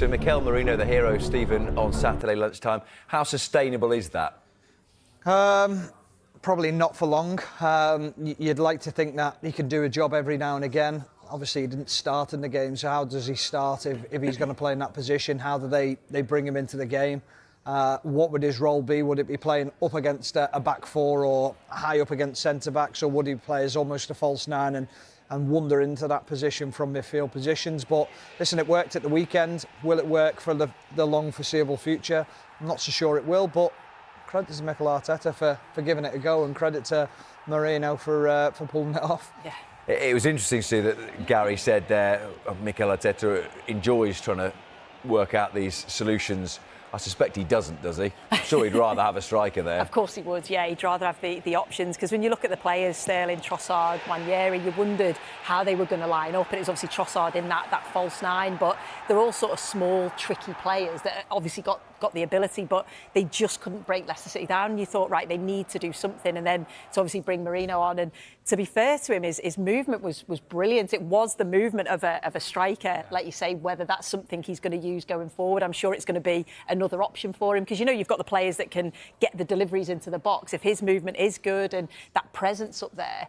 So Mikel Merino, the hero, Stephen, on Saturday lunchtime. How sustainable is that? Probably not for long. You'd like to think that he could do a job every now and again. Obviously, he didn't start in the game, so how does he start if he's going to play in that position? How do they bring him into the game? What would his role be? Would it be playing up against a back four or high up against centre-backs, or would he play as almost a false nine and wander into that position from midfield positions? But listen, it worked at the weekend. Will it work for the long foreseeable future? I'm not so sure it will, but credit to Mikel Arteta for giving it a go, and credit to Merino for pulling it off. Yeah. It was interesting to see that Gary said there, Mikel Arteta enjoys trying to work out these solutions. I suspect he doesn't, does he? I'm sure he'd rather have a striker there. Of course he would, yeah. He'd rather have the options, because when you look at the players, Sterling, Trossard, Nwaneri, you wondered how they were going to line up, and it was obviously Trossard in that false nine, but they're all sort of small, tricky players that obviously got the ability, but they just couldn't break Leicester City down. And you thought, right, they need to do something, and then to obviously bring Merino on. And to be fair to him, his movement was brilliant. It was the movement of a striker, like you say. Whether that's something he's going to use going forward, I'm sure it's going to be another option for him, because you know you've got the players that can get the deliveries into the box. If his movement is good and that presence up there,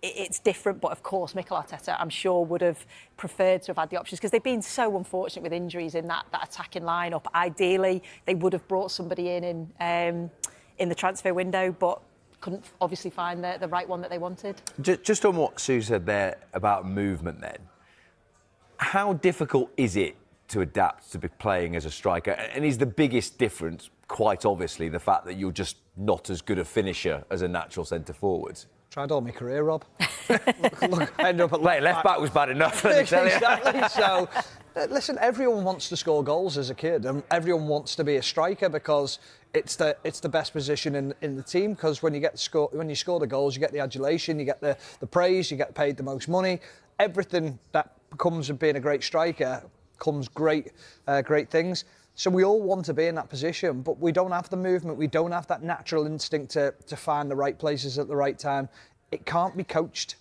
it's different. But of course, Mikel Arteta, I'm sure, would have preferred to have had the options, because they've been so unfortunate with injuries in that attacking lineup. Ideally, they would have brought somebody in the transfer window, but couldn't obviously find the right one that they wanted. Just on what Sue said there about movement then, how difficult is it to adapt to be playing as a striker? And is the biggest difference, quite obviously, the fact that you're just not as good a finisher as a natural centre-forward? Tried all my career, Rob. look, I ended up at left back was bad enough, let me tell you. Exactly. So, listen, everyone wants to score goals as a kid, and everyone wants to be a striker because it's the best position in the team. Because when you score the goals, you get the adulation, you get the praise, you get paid the most money. Everything that comes of being a great striker comes great things. So we all want to be in that position, but we don't have the movement. We don't have that natural instinct to find the right places at the right time. It can't be coached.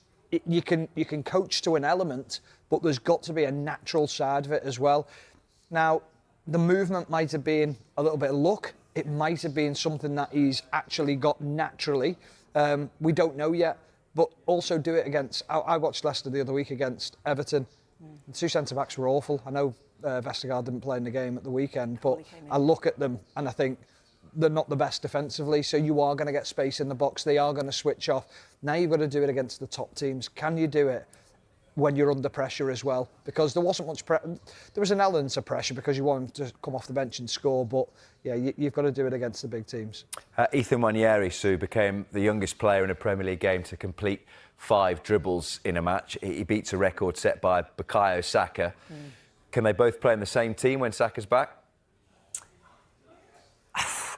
You can coach to an element, but there's got to be a natural side of it as well. Now, the movement might have been a little bit of luck. It might have been something that he's actually got naturally. We don't know yet, but also do it against... I watched Leicester the other week against Everton. The two centre-backs were awful. I know Vestergaard didn't play in the game at the weekend, but I look at them and I think they're not the best defensively, so you are going to get space in the box. They are going to switch off. Now you've got to do it against the top teams. Can you do it when you're under pressure as well? Because there wasn't much there was an element of pressure because you want them to come off the bench and score, but yeah, you've got to do it against the big teams. Ethan Nwaneri, Sue, became the youngest player in a Premier League game to complete 5 dribbles in a match. He beats a record set by Bukayo Saka. Can they both play in the same team when Saka's back?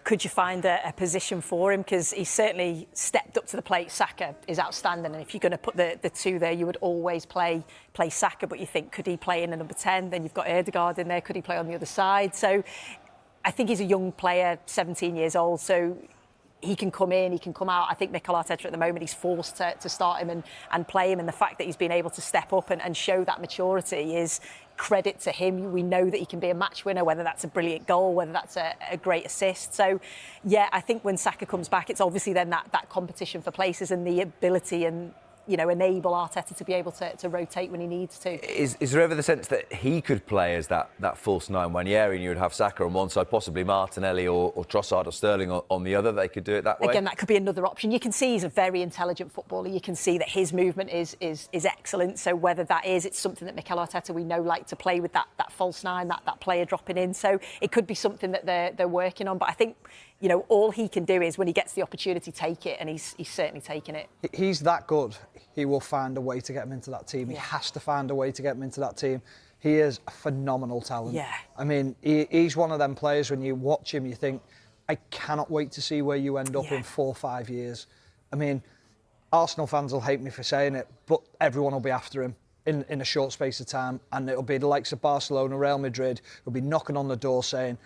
Could you find a position for him? Because he's certainly stepped up to the plate. Saka is outstanding, and if you're going to put the two there, you would always play Saka. But you think, could he play in a number 10? Then you've got Ødegaard in there. Could he play on the other side? So I think he's a young player, 17 years old. So he can come in, he can come out. I think Mikel Arteta at the moment, he's forced to start him and play him. And the fact that he's been able to step up and show that maturity is credit to him. We know that he can be a match winner, whether that's a brilliant goal, whether that's a great assist. So, yeah, I think when Saka comes back, it's obviously then that competition for places and the ability and, you know, enable Arteta to be able to rotate when he needs to. Is there ever the sense that he could play as that false nine Nwaneri and you would have Saka on one side, possibly Martinelli or Trossard or Sterling on the other? They could do it that way? Again, that could be another option. You can see he's a very intelligent footballer. You can see that his movement is excellent. So whether that is, it's something that Mikel Arteta, we know, like to play with that false nine, that player dropping in. So it could be something that they're working on. But I think, you know, all he can do is when he gets the opportunity, take it, and he's certainly taken it. He's that good. He will find a way to get him into that team. He has to find a way to get him into that team. He is a phenomenal talent. Yeah. I mean, he's one of them players, when you watch him, you think, I cannot wait to see where you end up in 4 or 5 years. I mean, Arsenal fans will hate me for saying it, but everyone will be after him in a short space of time, and it'll be the likes of Barcelona, Real Madrid, who'll be knocking on the door saying,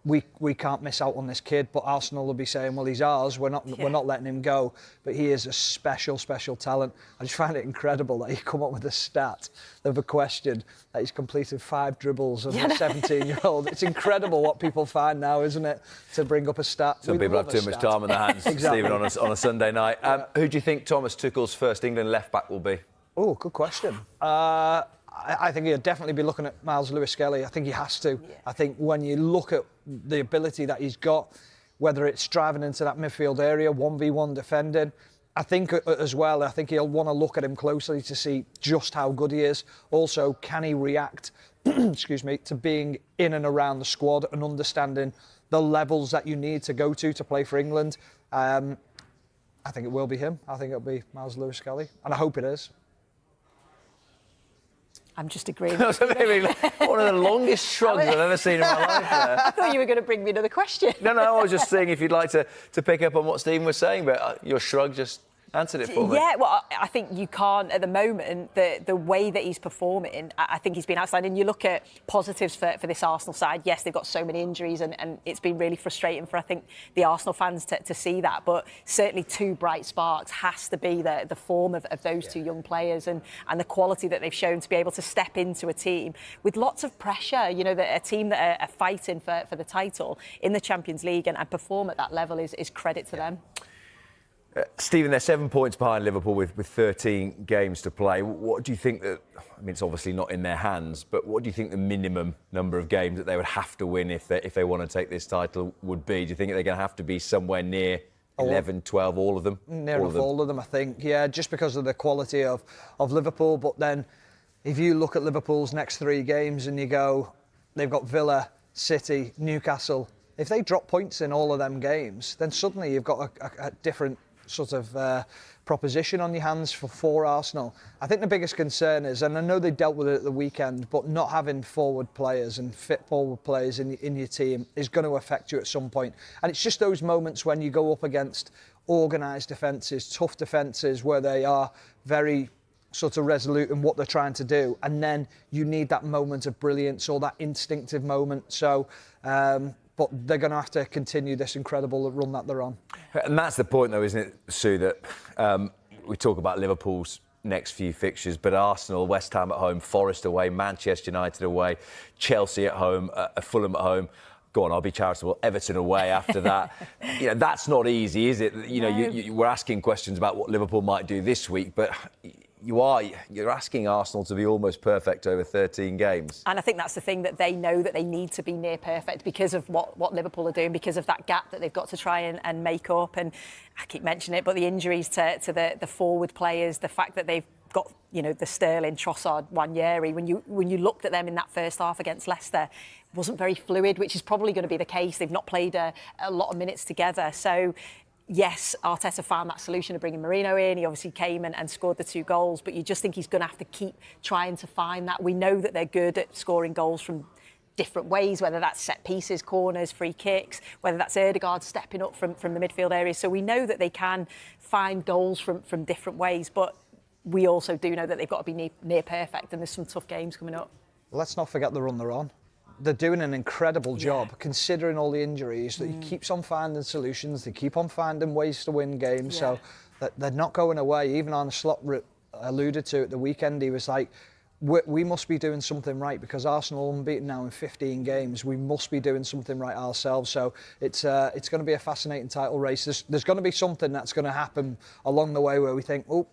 we can't miss out on this kid, but Arsenal will be saying, well, he's ours, we're not letting him go. But he is a special talent. I just find it incredible that he come up with a stat of a question that he's completed 5 dribbles of a 17-year-old. It's incredible what people find now, isn't it, to bring up a stat. Some people have too much time on their hands, Exactly. Stephen, on a Sunday night. Who do you think Thomas Tuchel's first England left-back will be? Oh, good question. I think he'll definitely be looking at Miles Lewis-Skelly. I think he has to. Yeah. I think when you look at the ability that he's got, whether it's driving into that midfield area, 1v1 defending, I think as well, I think he'll want to look at him closely to see just how good he is. Also, can he react, excuse me, to being in and around the squad and understanding the levels that you need to go to play for England. I think it will be him. I think it'll be Miles Lewis-Skelly, and I hope it is. I'm just agreeing. That was one of the longest shrugs I've ever seen in my life there. I thought you were going to bring me another question. No, I was just saying if you'd like to pick up on what Stephen was saying, but your shrug just answered it for me. Yeah, well, I think you can't, at the moment, the way that he's performing, I think he's been outstanding. You look at positives for this Arsenal side, yes, they've got so many injuries and it's been really frustrating for, I think, the Arsenal fans to see that. But certainly 2 bright sparks has to be the form of those 2 young players and the quality that they've shown to be able to step into a team with lots of pressure. You know, a team that are fighting for the title in the Champions League and perform at that level is credit to them. Stephen, they're 7 points behind Liverpool with 13 games to play. What do you think that, I mean, it's obviously not in their hands, but what do you think the minimum number of games that they would have to win if they want to take this title would be? Do you think they're going to have to be somewhere near 11, 12, all of them? Near enough all of them, I think. Yeah, just because of the quality of Liverpool. But then if you look at Liverpool's next 3 games and you go, they've got Villa, City, Newcastle. If they drop points in all of them games, then suddenly you've got a different sort of proposition on your hands for Arsenal. I think the biggest concern is, and I know they dealt with it at the weekend, but not having forward players and fit forward players in your team is going to affect you at some point. And it's just those moments when you go up against organised defences, tough defences, where they are very sort of resolute in what they're trying to do, and then you need that moment of brilliance or that instinctive moment. So but they're going to have to continue this incredible run that they're on. And that's the point, though, isn't it, Sue, that we talk about Liverpool's next few fixtures, but Arsenal, West Ham at home, Forest away, Manchester United away, Chelsea at home, Fulham at home. Go on, I'll be charitable. Everton away after that. You know, that's not easy, is it? You know, we're asking questions about what Liverpool might do this week, but you're asking Arsenal to be almost perfect over 13 games. And I think that's the thing, that they know that they need to be near perfect because of what Liverpool are doing, because of that gap that they've got to try and make up. And I keep mentioning it, but the injuries to the forward players, the fact that they've got, you know, the Sterling, Trossard, Nwaneri, when you looked at them in that first half against Leicester, it wasn't very fluid, which is probably going to be the case. They've not played a lot of minutes together. So yes, Arteta found that solution of bringing Marino in. He obviously came and scored the 2 goals, but you just think he's going to have to keep trying to find that. We know that they're good at scoring goals from different ways, whether that's set pieces, corners, free kicks, whether that's Ødegaard stepping up from the midfield area. So we know that they can find goals from different ways, but we also do know that they've got to be near perfect, and there's some tough games coming up. Let's not forget the run they're on. They're doing an incredible job, considering all the injuries. That he keeps on finding solutions. They keep on finding ways to win games. So they're not going away. Even Arne Slot alluded to at the weekend, he was like, we must be doing something right, because Arsenal are unbeaten now in 15 games. We must be doing something right ourselves. So it's going to be a fascinating title race. There's going to be something that's going to happen along the way where we think, oh,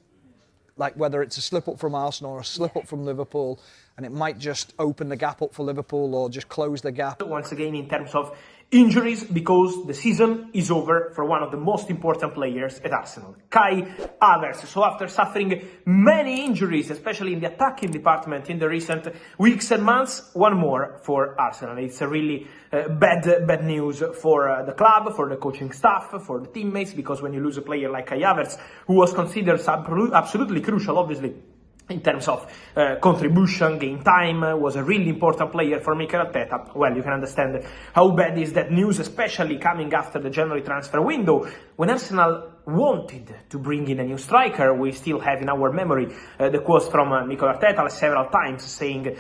like whether it's a slip-up from Arsenal or a slip-up from Liverpool, and it might just open the gap up for Liverpool or just close the gap. Once again, in terms of injuries, because the season is over for one of the most important players at Arsenal, Kai Havertz. So after suffering many injuries, especially in the attacking department in the recent weeks and months, one more for Arsenal. It's a really bad news for the club, for the coaching staff, for the teammates, because when you lose a player like Kai Havertz, who was considered absolutely crucial, obviously, in terms of contribution, game time, was a really important player for Mikel Arteta. Well, you can understand how bad is that news, especially coming after the January transfer window, when Arsenal wanted to bring in a new striker. We still have in our memory the quotes from Mikel Arteta several times saying,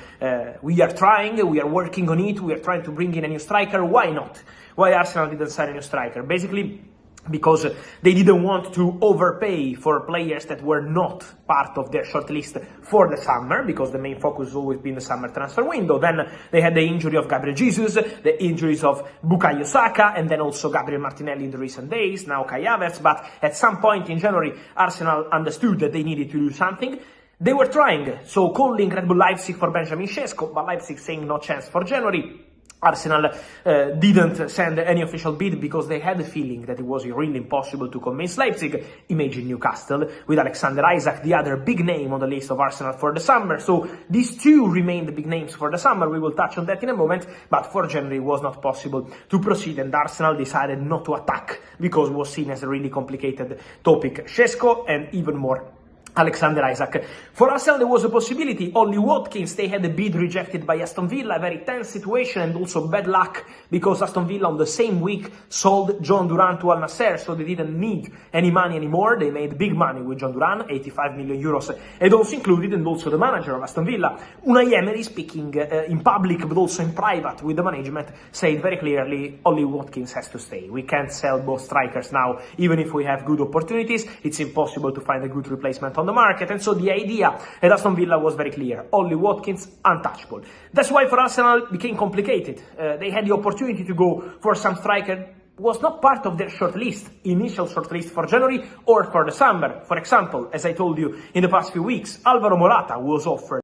we are trying, we are working on it, we are trying to bring in a new striker. Why not? Why Arsenal didn't sign a new striker? Basically, because they didn't want to overpay for players that were not part of their shortlist for the summer, because the main focus has always been the summer transfer window. Then they had the injury of Gabriel Jesus, the injuries of Bukayo Saka, and then also Gabriel Martinelli in the recent days, now Kai Havertz. But at some point in January, Arsenal understood that they needed to do something. They were trying, so calling Red Bull Leipzig for Benjamin Sesko, but Leipzig saying no chance for January. Arsenal didn't send any official bid because they had the feeling that it was really impossible to convince Leipzig. Imagine Newcastle, with Alexander Isak, the other big name on the list of Arsenal for the summer. So these two remain the big names for the summer. We will touch on that in a moment, but for January it was not possible to proceed, and Arsenal decided not to attack because it was seen as a really complicated topic. Sesko and even more Alexander Isak. For Arsenal, there was a possibility. Ollie Watkins, they had a bid rejected by Aston Villa, a very tense situation, and also bad luck because Aston Villa on the same week sold John Duran to Al Nassr, so they didn't need any money anymore. They made big money with John Duran, 85 million euros, and also included, and also the manager of Aston Villa, Unai Emery, speaking in public but also in private with the management, said very clearly, Ollie Watkins has to stay. We can't sell both strikers now, even if we have good opportunities. It's impossible to find a good replacement on the market, and so the idea at Aston Villa was very clear. Ollie Watkins, untouchable. That's why for Arsenal it became complicated. They had the opportunity to go for some striker was not part of their shortlist, initial shortlist for January or for the summer. For example, as I told you in the past few weeks, Alvaro Morata was offered